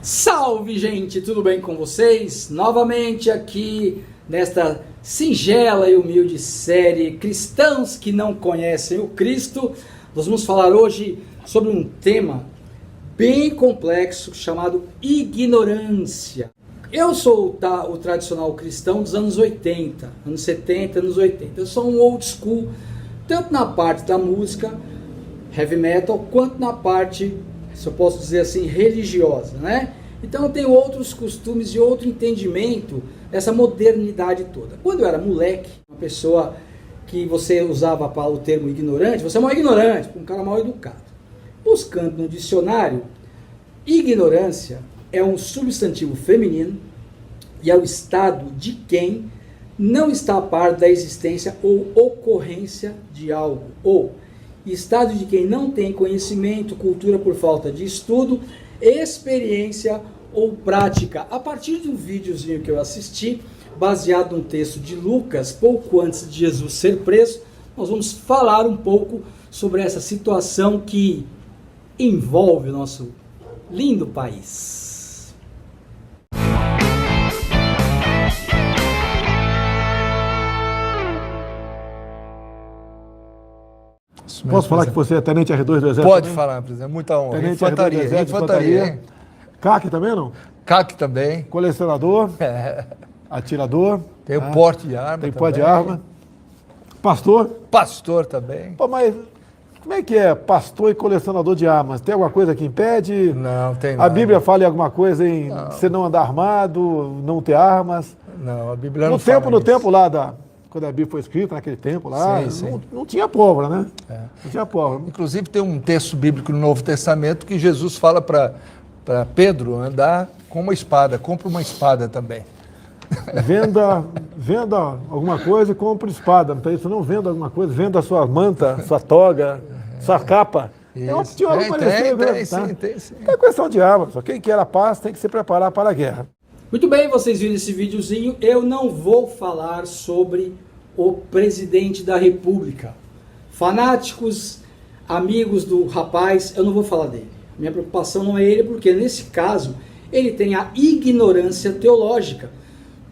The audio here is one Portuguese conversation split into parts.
Salve, gente, tudo bem com vocês? Novamente aqui nesta singela e humilde série Cristãos que não conhecem o Cristo. Nós vamos falar hoje sobre um tema bem complexo chamado ignorância. Eu sou o tradicional cristão dos anos 80, anos 70, anos 80. Eu sou um old school, tanto na parte da música, heavy metal, quanto na parte, se eu posso dizer assim, religiosa, né? Então eu tenho outros costumes e outro entendimento dessa modernidade toda. Quando eu era moleque, uma pessoa que você usava o termo ignorante, você é mal ignorante, um cara mal educado. Buscando no dicionário, ignorância é um substantivo feminino e é o estado de quem não está a par da existência ou ocorrência de algo, ou estado de quem não tem conhecimento, cultura por falta de estudo, experiência ou prática. A partir de um videozinho que eu assisti, baseado num texto de Lucas, pouco antes de Jesus ser preso, nós vamos falar um pouco sobre essa situação que envolve o nosso lindo país. Posso falar que você é tenente R2 do Exército? Pode também? falar, presidente. Muita honra. Tenente Infantaria, R2 do Exército, infantaria. CAC também não? CAC também. Colecionador, atirador. Tem o porte de arma Tem também. porte de arma. Pastor. Pastor também. Pô, mas como é que é pastor e colecionador de armas? Tem alguma coisa que impede? Não, tem A nada. Bíblia fala em alguma coisa em Não. você não andar armado, não ter armas? Não, a Bíblia não No fala tempo isso. lá quando a Bíblia foi escrita, naquele tempo lá, Sim, sim. Não tinha pólvora, né? É. Não tinha pólvora. Inclusive tem um texto bíblico no Novo Testamento que Jesus fala para Pedro andar com uma espada. Compre uma espada também. Venda alguma coisa e compre espada. Não tem isso, não venda alguma coisa, venda a sua manta, sua toga, sua capa. Isso. Tinha algo parecido, né? Tem, sim, tem sim. É questão de arma. Só quem quer a paz tem que se preparar para a guerra. Muito bem, vocês viram esse videozinho. Eu não vou falar sobre o presidente da República. Fanáticos, amigos do rapaz, eu não vou falar dele. Minha preocupação não é ele, porque nesse caso ele tem a ignorância teológica.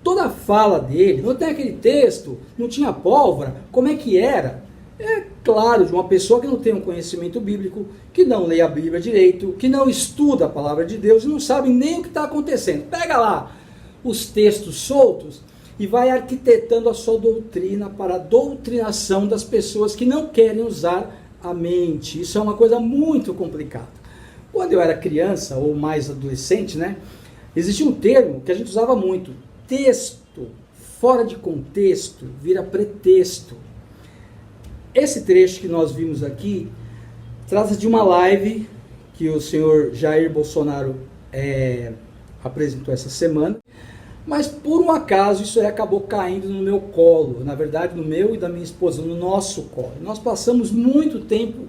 Toda a fala dele, não tem aquele texto, não tinha pólvora, como é que era? É claro, de uma pessoa que não tem um conhecimento bíblico, que não lê a Bíblia direito, que não estuda a palavra de Deus e não sabe nem o que está acontecendo. Pega lá os textos soltos e vai arquitetando a sua doutrina para a doutrinação das pessoas que não querem usar a mente. Isso é uma coisa muito complicada. Quando eu era criança, ou mais adolescente, né, existia um termo que a gente usava muito. Texto fora de contexto vira pretexto. Esse trecho que nós vimos aqui trata de uma live que o senhor Jair Bolsonaro apresentou essa semana, mas por um acaso isso aí acabou caindo no meu colo, na verdade no meu e da minha esposa, no nosso colo. Nós passamos muito tempo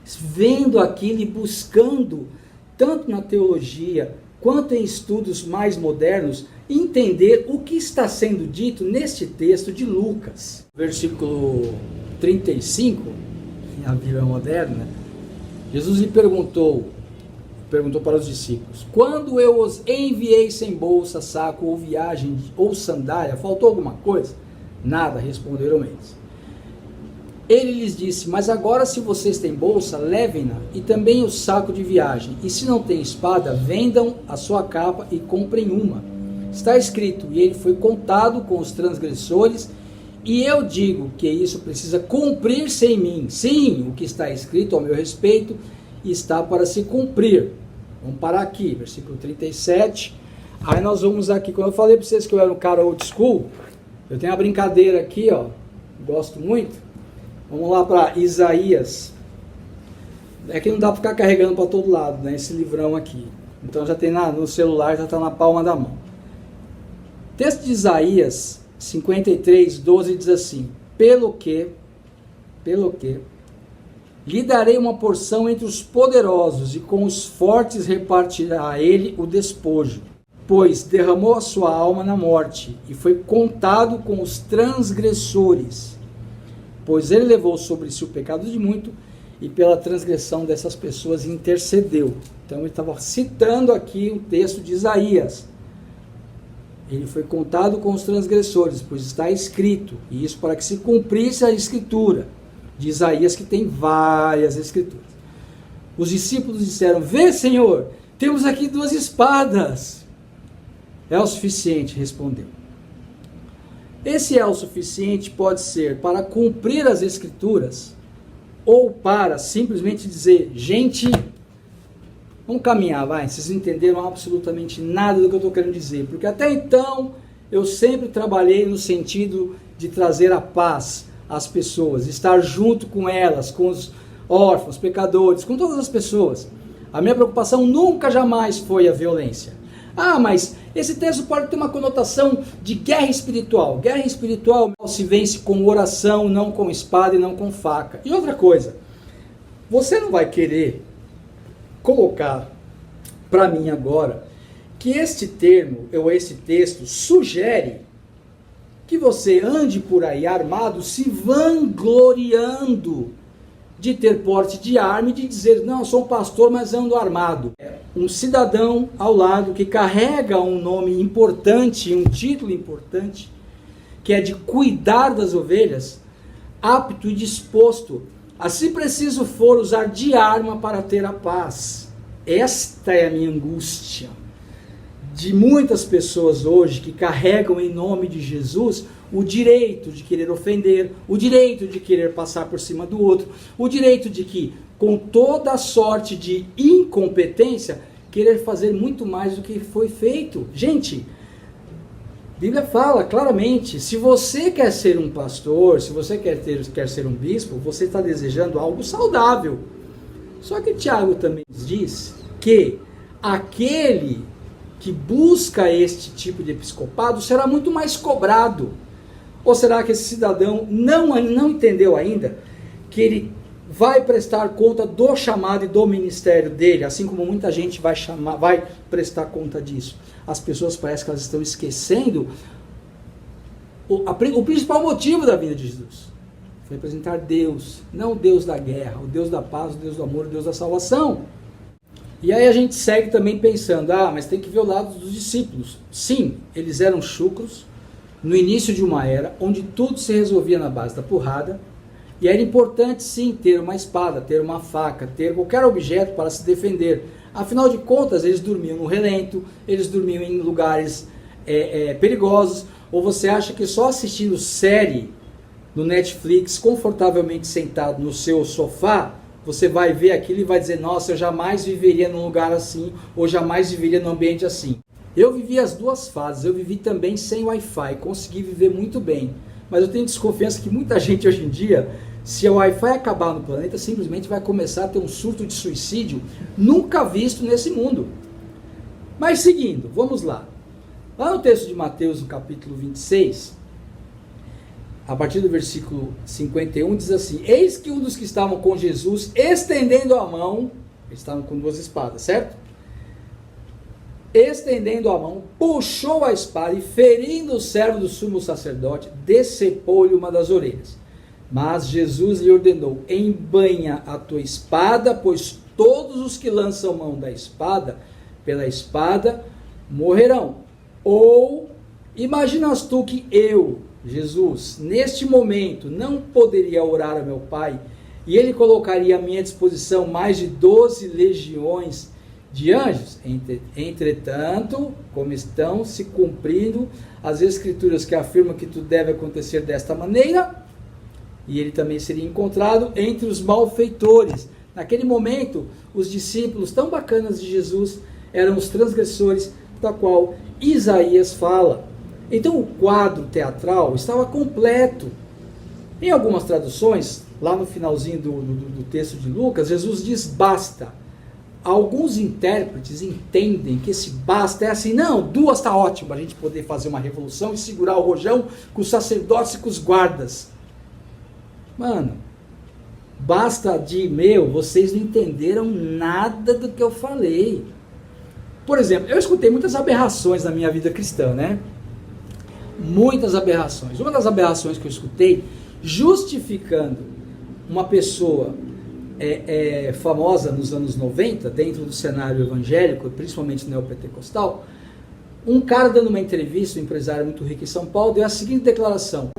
vendo aquilo e buscando, tanto na teologia quanto em estudos mais modernos, entender o que está sendo dito neste texto de Lucas. Versículo 35, a Bíblia moderna, Jesus lhe perguntou para os discípulos: quando eu os enviei sem bolsa, saco ou viagem ou sandália, faltou alguma coisa? Nada, responderam eles. Ele lhes disse: mas agora se vocês têm bolsa, levem-na, e também o saco de viagem, e se não têm espada, vendam a sua capa e comprem uma. Está escrito: e ele foi contado com os transgressores, e eu digo que isso precisa cumprir-se em mim. Sim, o que está escrito ao meu respeito está para se cumprir. Vamos parar aqui, versículo 37. Aí nós vamos aqui, quando eu falei para vocês que eu era um cara old school, eu tenho uma brincadeira aqui, ó, gosto muito. Vamos lá para Isaías. É que não dá para ficar carregando para todo lado, né, esse livrão aqui. Então já tem no celular, já está na palma da mão. Texto de Isaías 53, 12 diz assim: pelo que lhe darei uma porção entre os poderosos, e com os fortes repartirá a ele o despojo. Pois derramou a sua alma na morte, e foi contado com os transgressores. Pois ele levou sobre si o pecado de muito, e pela transgressão dessas pessoas intercedeu. Então ele estava citando aqui um texto de Isaías. Ele foi contado com os transgressores, pois está escrito, e isso para que se cumprisse a escritura de Isaías, que tem várias escrituras. Os discípulos disseram: vê, Senhor, temos aqui 2 espadas. É o suficiente, respondeu. Esse é o suficiente pode ser para cumprir as escrituras, ou para simplesmente dizer: gente, vamos caminhar, vai. Vocês não entenderam absolutamente nada do que eu estou querendo dizer. Porque até então, eu sempre trabalhei no sentido de trazer a paz às pessoas, estar junto com elas, com os órfãos, pecadores, com todas as pessoas. A minha preocupação nunca, jamais foi a violência. Ah, mas esse texto pode ter uma conotação de guerra espiritual. Guerra espiritual se vence com oração, não com espada e não com faca. E outra coisa, você não vai querer colocar para mim agora que este termo ou este texto sugere que você ande por aí armado, se vangloriando de ter porte de arma e de dizer: não, eu sou um pastor, mas ando armado. Um cidadão ao lado que carrega um nome importante, um título importante, que é de cuidar das ovelhas, apto e disposto a, se preciso for, usar de arma para ter a paz. Esta é a minha angústia. De muitas pessoas hoje que carregam em nome de Jesus o direito de querer ofender, o direito de querer passar por cima do outro, o direito de que, com toda a sorte de incompetência, querer fazer muito mais do que foi feito. Gente, a Bíblia fala claramente, se você quer ser um pastor, se você quer ser um bispo, você está desejando algo saudável. Só que Tiago também diz que aquele que busca este tipo de episcopado será muito mais cobrado. Ou será que esse cidadão não entendeu ainda que ele vai prestar conta do chamado e do ministério dele, assim como muita gente vai prestar conta disso? As pessoas parecem que elas estão esquecendo o principal motivo da vida de Jesus. Foi apresentar Deus, não o Deus da guerra, o Deus da paz, o Deus do amor, o Deus da salvação. E aí a gente segue também pensando: ah, mas tem que ver o lado dos discípulos. Sim, eles eram chucros no início de uma era onde tudo se resolvia na base da porrada, e era importante sim ter uma espada, ter uma faca, ter qualquer objeto para se defender. Afinal de contas, eles dormiam no relento, eles dormiam em lugares perigosos. Ou você acha que só assistindo série no Netflix, confortavelmente sentado no seu sofá, você vai ver aquilo e vai dizer: nossa, eu jamais viveria num lugar assim, ou jamais viveria num ambiente assim? Eu vivi as duas fases. Eu vivi também sem Wi-Fi, consegui viver muito bem. Mas eu tenho desconfiança que muita gente hoje em dia, se o Wi-Fi acabar no planeta, simplesmente vai começar a ter um surto de suicídio nunca visto nesse mundo. Mas seguindo, vamos lá. Lá no texto de Mateus, no capítulo 26, a partir do versículo 51, diz assim: eis que um dos que estavam com Jesus, estendendo a mão, eles estavam com 2 espadas, certo? Estendendo a mão, puxou a espada e, ferindo o servo do sumo sacerdote, decepou-lhe uma das orelhas. Mas Jesus lhe ordenou: embainha a tua espada, pois todos os que lançam mão da espada, pela espada, morrerão. Ou, imaginas tu que eu, Jesus, neste momento, não poderia orar a meu Pai, e Ele colocaria à minha disposição mais de 12 legiões de anjos? Entretanto, como estão se cumprindo as escrituras que afirmam que tudo deve acontecer desta maneira, e ele também seria encontrado entre os malfeitores. Naquele momento, os discípulos tão bacanas de Jesus eram os transgressores, da qual Isaías fala. Então o quadro teatral estava completo. Em algumas traduções, lá no finalzinho do texto de Lucas, Jesus diz: basta. Alguns intérpretes entendem que esse basta é assim: não, 2 está ótimo, a gente poder fazer uma revolução e segurar o rojão com os sacerdotes e com os guardas. Mano, basta de vocês não entenderam nada do que eu falei. Por exemplo, eu escutei muitas aberrações na minha vida cristã, né? Muitas aberrações. Uma das aberrações que eu escutei, justificando uma pessoa famosa nos anos 90, dentro do cenário evangélico, principalmente neopentecostal, um cara dando uma entrevista, um empresário muito rico em São Paulo, deu a seguinte declaração: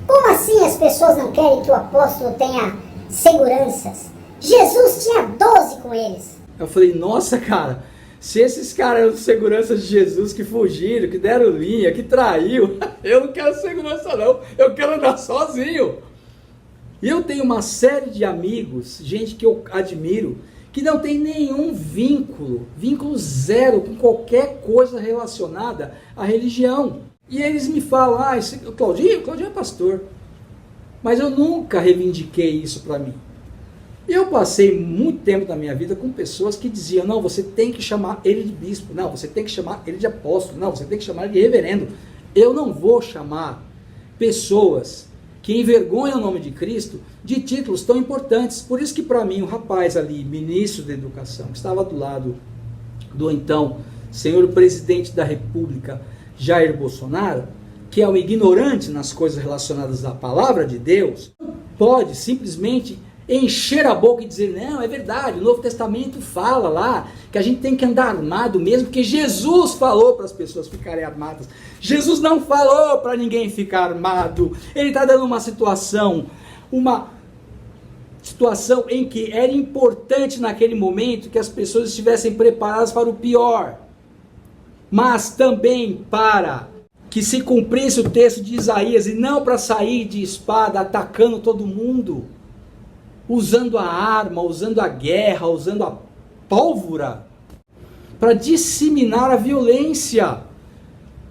como assim as pessoas não querem que o apóstolo tenha seguranças? Jesus tinha 12 com eles. Eu falei, nossa, cara, se esses caras eram seguranças de Jesus que fugiram, que deram linha, que traiu, eu não quero segurança não, eu quero andar sozinho. E eu tenho uma série de amigos, gente que eu admiro, que não tem nenhum vínculo zero com qualquer coisa relacionada à religião. E eles me falam, o Claudinho é pastor. Mas eu nunca reivindiquei isso para mim. Eu passei muito tempo da minha vida com pessoas que diziam, não, você tem que chamar ele de bispo, não, você tem que chamar ele de apóstolo, não, você tem que chamar ele de reverendo. Eu não vou chamar pessoas que envergonham o nome de Cristo de títulos tão importantes. Por isso que para mim o rapaz ali, ministro da educação, que estava do lado do então senhor presidente da República, Jair Bolsonaro, que é um ignorante nas coisas relacionadas à palavra de Deus, pode simplesmente encher a boca e dizer, não, é verdade, o Novo Testamento fala lá que a gente tem que andar armado mesmo, porque Jesus falou para as pessoas ficarem armadas. Jesus não falou para ninguém ficar armado. Ele está dando uma situação em que era importante naquele momento que as pessoas estivessem preparadas para o pior, mas também para que se cumprisse o texto de Isaías, e não para sair de espada atacando todo mundo, usando a arma, usando a guerra, usando a pólvora, para disseminar a violência.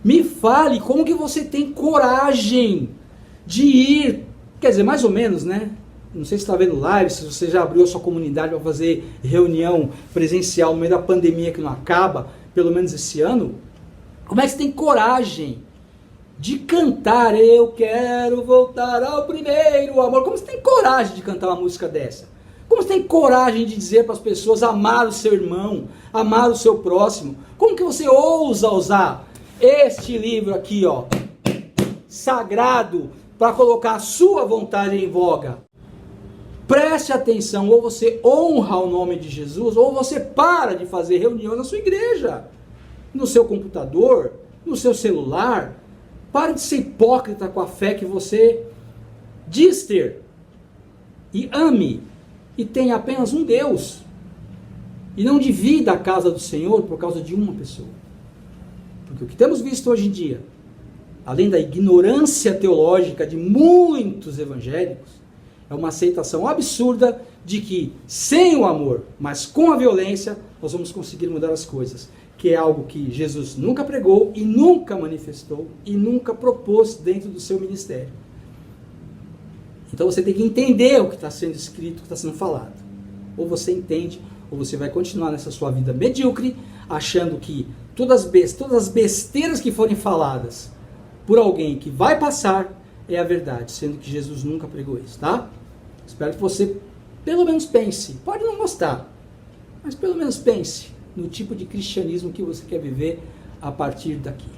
Me fale, como que você tem coragem de ir, quer dizer, mais ou menos, né? Não sei se está vendo live, se você já abriu a sua comunidade para fazer reunião presencial no meio da pandemia que não acaba, pelo menos esse ano. Como é que você tem coragem de cantar, eu quero voltar ao primeiro amor? Como você tem coragem de cantar uma música dessa? Como você tem coragem de dizer para as pessoas amar o seu irmão, amar o seu próximo? Como que você ousa usar este livro aqui, ó, sagrado, para colocar a sua vontade em voga? Preste atenção, ou você honra o nome de Jesus, ou você para de fazer reunião na sua igreja, no seu computador, no seu celular. Pare de ser hipócrita com a fé que você diz ter. E ame. E tenha apenas um Deus. E não divida a casa do Senhor por causa de uma pessoa. Porque o que temos visto hoje em dia, além da ignorância teológica de muitos evangélicos, é uma aceitação absurda de que sem o amor, mas com a violência, nós vamos conseguir mudar as coisas. Que é algo que Jesus nunca pregou e nunca manifestou e nunca propôs dentro do seu ministério. Então você tem que entender o que está sendo escrito, o que está sendo falado. Ou você entende, ou você vai continuar nessa sua vida medíocre, achando que todas as besteiras que forem faladas por alguém que vai passar é a verdade, sendo que Jesus nunca pregou isso, tá? Espero que você pelo menos pense, pode não gostar, mas pelo menos pense no tipo de cristianismo que você quer viver a partir daqui.